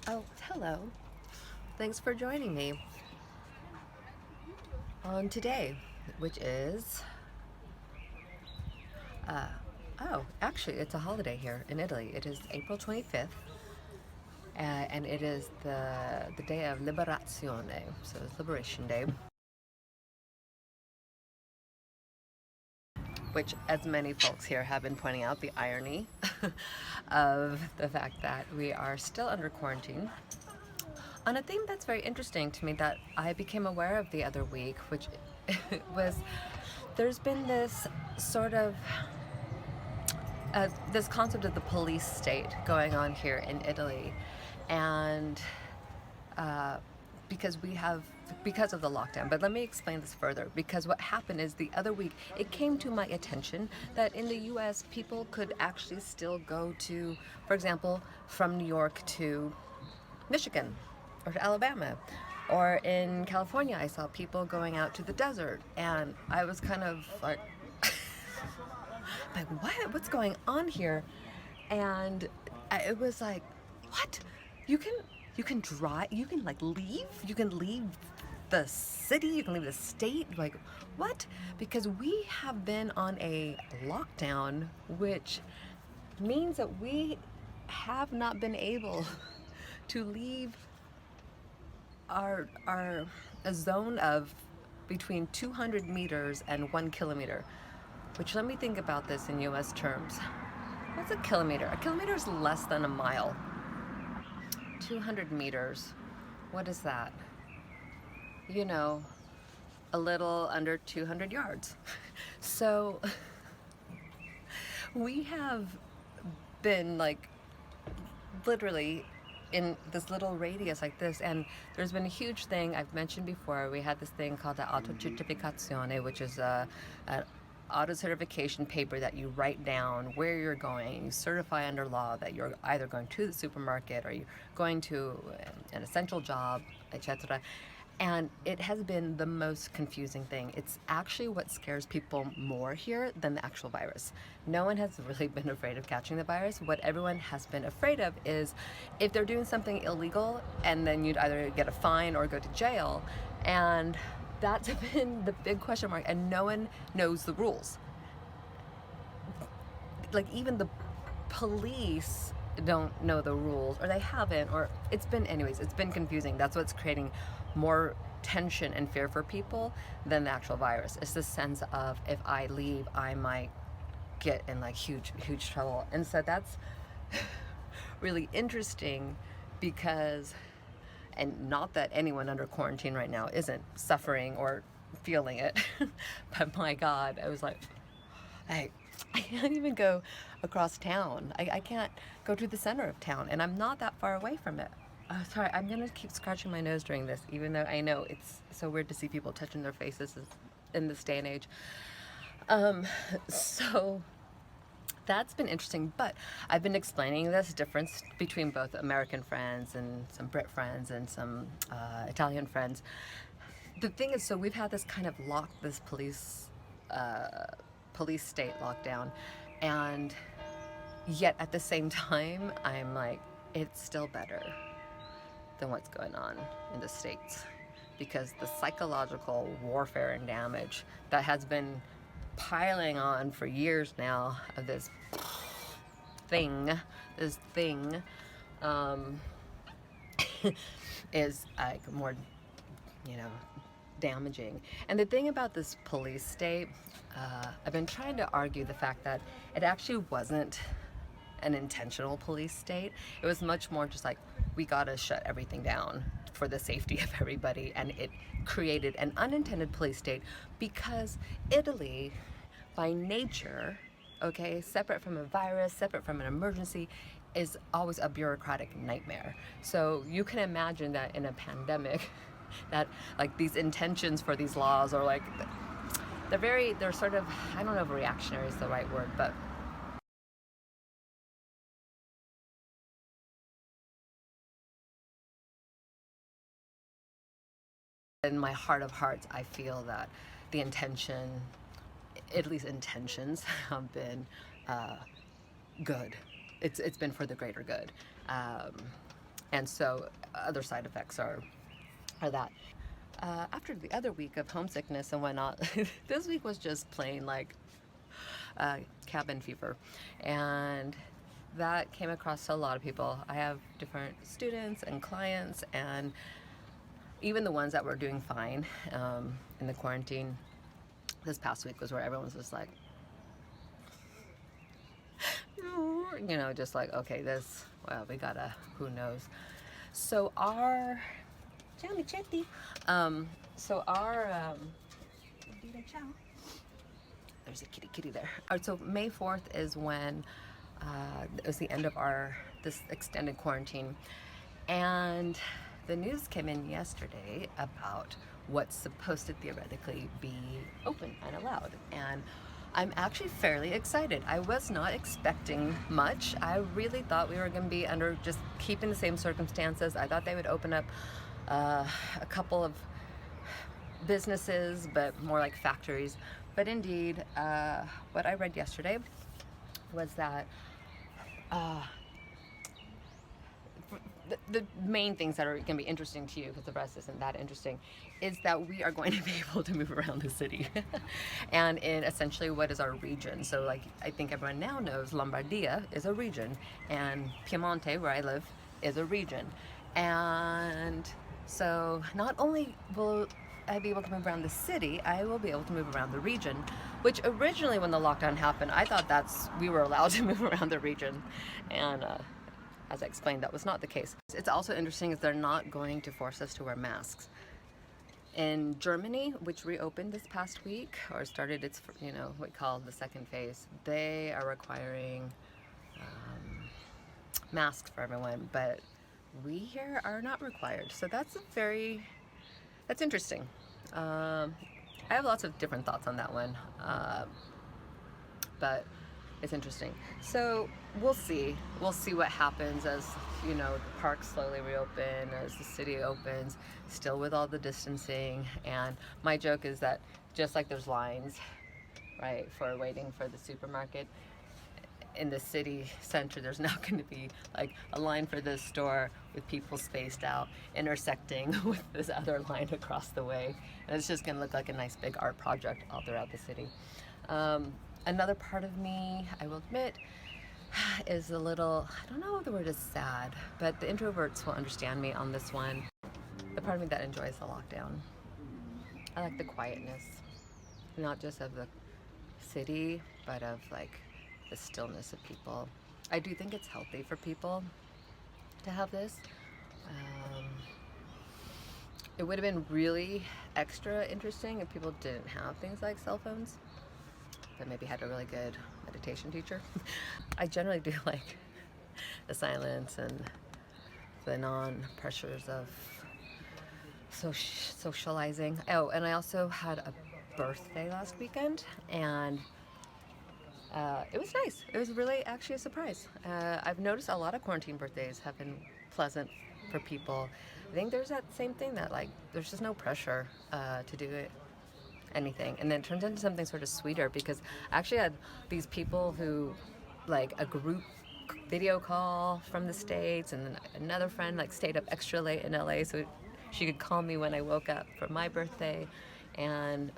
Oh, hello. Thanks for joining me on today, which is, uh, actually, it's a holiday here in Italy. It is April 25th, and it is the day of Liberazione, so it's Liberation Day, which, as many folks here have been pointing out, the irony of the fact that we are still under quarantine on a thing that's very interesting to me that I became aware of the other week, which was there's been this sort of this concept of the police state going on here in Italy, and uh, because of the lockdown. But let me explain this further. Because what happened is the other week it came to my attention that in the U.S. people could actually still go to, for example, from New York to Michigan or to Alabama. Or in California, I saw people going out to the desert, and I was kind of like, what? What's going on here? And it was like, what? You can you can drive, you can like leave, you can leave the city, you can leave the state. Like, what? Because we have been on a lockdown, which means that we have not been able to leave our a zone of between 200 meters and 1 kilometer. Which, let me think about this in U.S. terms. What's a kilometer? A kilometer is less than a mile. 200 meters. What is that? You know, a little under 200 yards. So we have been like literally in this little radius like this, and there's been a huge thing I've mentioned before. We had this thing called the autocertificazione, which is an auto certification paper that you write down where you're going. You certify under law that you're either going to the supermarket or you're going to an essential job, etc. And it has been the most confusing thing. It's actually what scares people more here than the actual virus. No one has really been afraid of catching the virus. What everyone has been afraid of is if they're doing something illegal, and then you'd either get a fine or go to jail. And that's been the big question mark, and no one knows the rules. Like, even the police don't know the rules, or they haven't, or it's been confusing. That's what's creating more tension and fear for people than the actual virus. It's the sense of, if I leave, I might get in like huge trouble. And so that's really interesting because, and not that anyone under quarantine right now isn't suffering or feeling it, but my God, I was like, I can't even go across town. I can't go to the center of town, and I'm not that far away from it. Sorry, I'm gonna keep scratching my nose during this, even though I know it's so weird to see people touching their faces in this day and age. So that's been interesting, but I've been explaining this difference between both American friends and some Brit friends and some Italian friends. The thing is, so we've had this kind of this police state lockdown, and yet at the same time, I'm like, it's still better than what's going on in the States, because the psychological warfare and damage that has been piling on for years now of thing, this thing, um, is like more, you know, damaging. And the thing about this police state, I've been trying to argue the fact that it actually wasn't an intentional police state. It was much more just like, we gotta shut everything down for the safety of everybody, and it created an unintended police state because Italy, by nature, okay, separate from a virus, separate from an emergency, is always a bureaucratic nightmare. So you can imagine that in a pandemic, that like these intentions for these laws are like, they're sort of, I don't know if reactionary is the right word, but in my heart of hearts, I feel that the intention, at least intentions, have been good. It's been for the greater good. And so other side effects are that. After the other week of homesickness and whatnot, this week was just plain like cabin fever. And that came across to a lot of people. I have different students and clients, and even the ones that were doing fine in the quarantine. This past week was where everyone was just like, just like, okay, well, we gotta, who knows. So our, so our, there's a kitty there. All right, so May 4th is when it was the end of this extended quarantine. And the news came in yesterday about what's supposed to theoretically be open and allowed. And I'm actually fairly excited. I was not expecting much. I really thought we were going to be under just keeping the same circumstances. I thought they would open up a couple of businesses, but more like factories. But indeed, what I read yesterday was that the main things that are going to be interesting to you, because the rest isn't that interesting, is that we are going to be able to move around the city and in essentially what is our region. So like, I think everyone now knows Lombardia is a region, and Piemonte, where I live, is a region. And so not only will I be able to move around the city, I will be able to move around the region, which originally when the lockdown happened, I thought we were allowed to move around the region. And as I explained, that was not the case. It's also interesting is they're not going to force us to wear masks. In Germany, which reopened this past week, or started its, what we call the second phase, they are requiring masks for everyone, but we here are not required. So that's interesting. I have lots of different thoughts on that one, but it's interesting. So we'll see what happens as the parks slowly reopen, as the city opens, still with all the distancing. And my joke is that just like there's lines, right, for waiting for the supermarket, in the city center there's now going to be like a line for this store with people spaced out intersecting with this other line across the way, and it's just going to look like a nice big art project all throughout the city. Another part of me, I will admit, is a little, I don't know if the word is sad, but the introverts will understand me on this one. The part of me that enjoys the lockdown. I like the quietness, not just of the city, but of like the stillness of people. I do think it's healthy for people to have this. It would have been really extra interesting if people didn't have things like cell phones, but maybe had a really good meditation teacher. I generally do like the silence and the non-pressures of socializing. Oh, and I also had a birthday last weekend, and it was nice. It was really actually a surprise. I've noticed a lot of quarantine birthdays have been pleasant for people. I think there's that same thing that like there's just no pressure to do anything, and then it turns into something sort of sweeter, because I actually had these people who, like a group video call from the States, and then another friend like stayed up extra late in LA so she could call me when I woke up for my birthday. And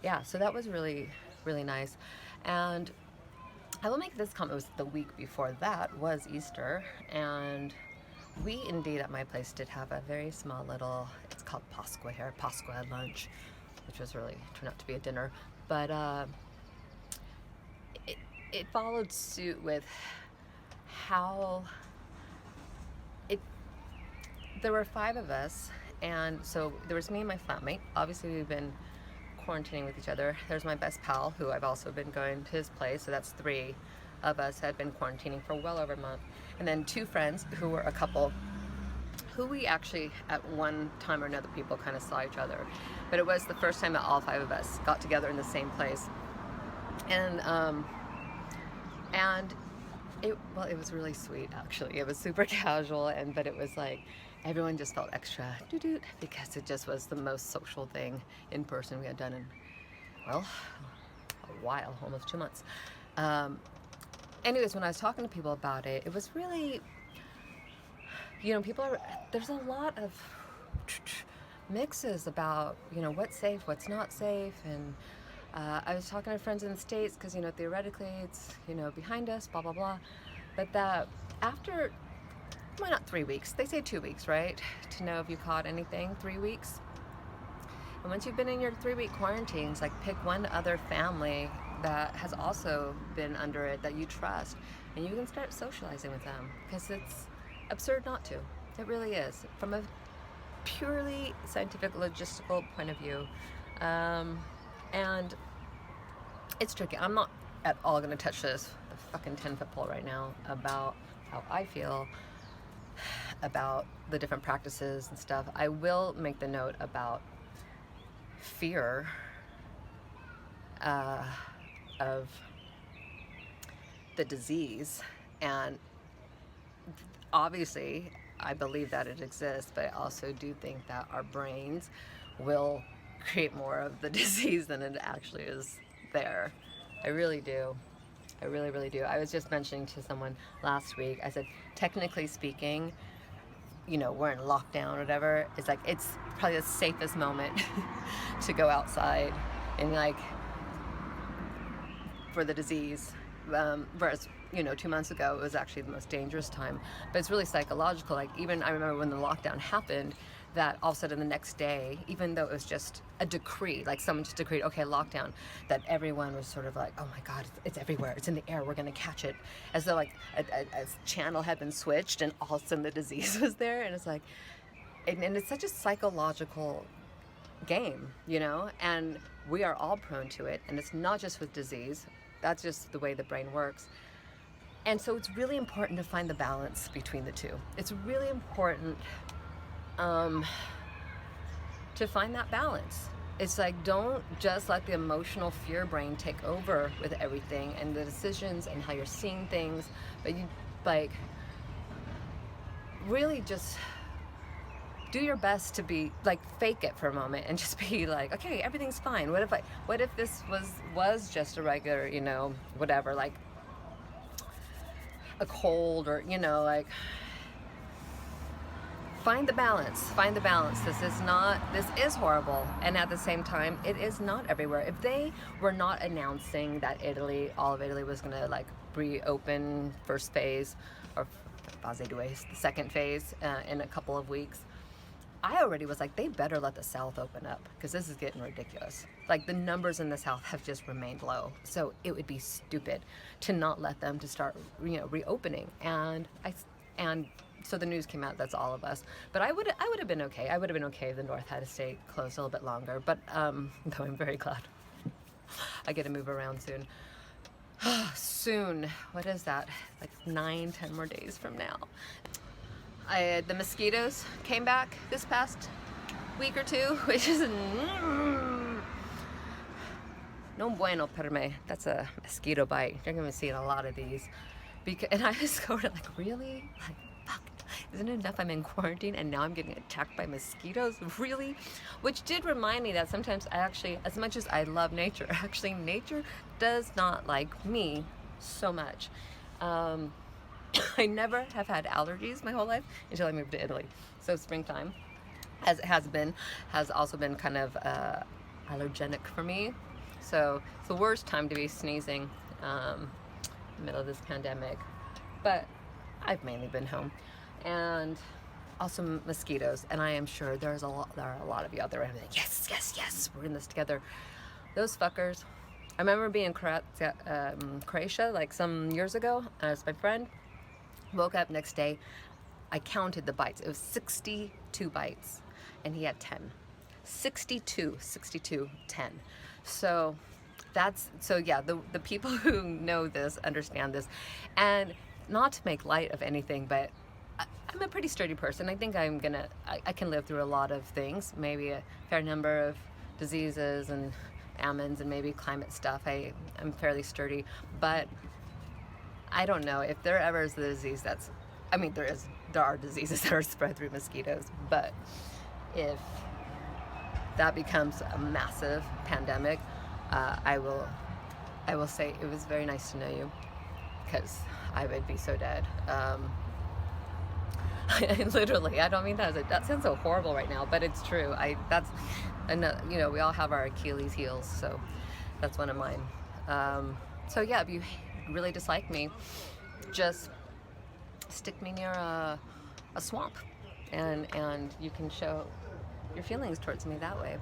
yeah, so that was really, really nice. And I will make this comment, it was the week before that was Easter, and we indeed at my place did have a very small little, it's called Pasqua here, Pasqua lunch, which was really, turned out to be a dinner. But it followed suit with how there were 5 of us, and so there was me and my flatmate. Obviously we've been quarantining with each other. There's my best pal, who I've also been going to his place, so that's 3 of us had been quarantining for well over a month. And then 2 friends who were a couple who we actually at one time or another people kind of saw each other, but it was the first time that all 5 of us got together in the same place. And it was really sweet actually. It was super casual, but it was like everyone just felt extra doo-doo, because it just was the most social thing in person we had done in, well, a while, almost 2 months. Anyways, when I was talking to people about it, it was really, there's a lot of mixes about, what's safe, what's not safe. And I was talking to friends in the States because, theoretically it's, behind us, blah, blah, blah. But that after, why not 3 weeks? They say 2 weeks, right? To know if you caught anything, 3 weeks. And once you've been in your 3-week quarantines, like pick one other family that has also been under it that you trust, and you can start socializing with them, because it's absurd not to. It really is. From a purely scientific, logistical point of view. And it's tricky. I'm not at all going to touch the fucking 10-foot pole right now about how I feel about the different practices and stuff. I will make the note about fear of the disease, and obviously I believe that it exists, but I also do think that our brains will create more of the disease than it actually is there. I really do. I really, really do. I was just mentioning to someone last week, I said, technically speaking, we're in lockdown or whatever. It's like, it's probably the safest moment to go outside and for the disease. Whereas, 2 months ago, it was actually the most dangerous time. But it's really psychological. Like, even I remember when the lockdown happened, that all of a sudden the next day, even though it was just a decree, like someone just decreed, okay, lockdown, that everyone was sort of like, oh my God, it's everywhere, it's in the air, we're gonna catch it. As though like a channel had been switched and all of a sudden the disease was there. And it's like, and it's such a psychological game, and we are all prone to it. And it's not just with disease, that's just the way the brain works. And so it's really important to find the balance between the two. It's really important to find that balance. It's like, don't just let the emotional fear brain take over with everything and the decisions and how you're seeing things, but you really just do your best to be fake it for a moment and just be like, okay, everything's fine. What if this was just a regular, whatever, like a cold, or find the balance. This is horrible, and at the same time, it is not everywhere. If they were not announcing that all of Italy was gonna reopen first phase, or fase 2, the second phase, in a couple of weeks, I already was like, they better let the South open up, because this is getting ridiculous. Like, the numbers in the South have just remained low, so it would be stupid to not let them to start, reopening. And so the news came out, that's all of us. But I would have been okay. I would have been okay if the North had to stay closed a little bit longer. But though I'm very glad I get to move around soon. Soon. What is that? Like 9-10 more days from now. The mosquitoes came back this past week or two, which is no bueno per me. That's a mosquito bite. You're gonna see a lot of these. And I just go to really? Fuck. Isn't it enough I'm in quarantine and now I'm getting attacked by mosquitoes? Really? Which did remind me that sometimes I actually, as much as I love nature, actually nature does not like me so much. I never have had allergies my whole life until I moved to Italy. So springtime, as it has also been kind of allergenic for me. So it's the worst time to be sneezing in the middle of this pandemic. But I've mainly been home. And also mosquitoes. And I am sure there are a lot of you out there and I'm like, yes, we're in this together. Those fuckers. I remember being in Croatia some years ago as my friend. Woke up next day, I counted the bites. It was 62 bites, and he had 10. 62, 10. So yeah, the people who know this understand this. And not to make light of anything, but I'm a pretty sturdy person. I think I can live through a lot of things, maybe a fair number of diseases and famines and maybe climate stuff. I'm fairly sturdy, but I don't know if there ever is a disease there are diseases that are spread through mosquitoes, but if that becomes a massive pandemic, I will say it was very nice to know you, because I would be so dead. Literally, I don't mean that sounds so horrible right now, but it's true. And we all have our Achilles heels, so that's one of mine. So yeah, if you really dislike me, just stick me near a swamp, and you can show your feelings towards me that way.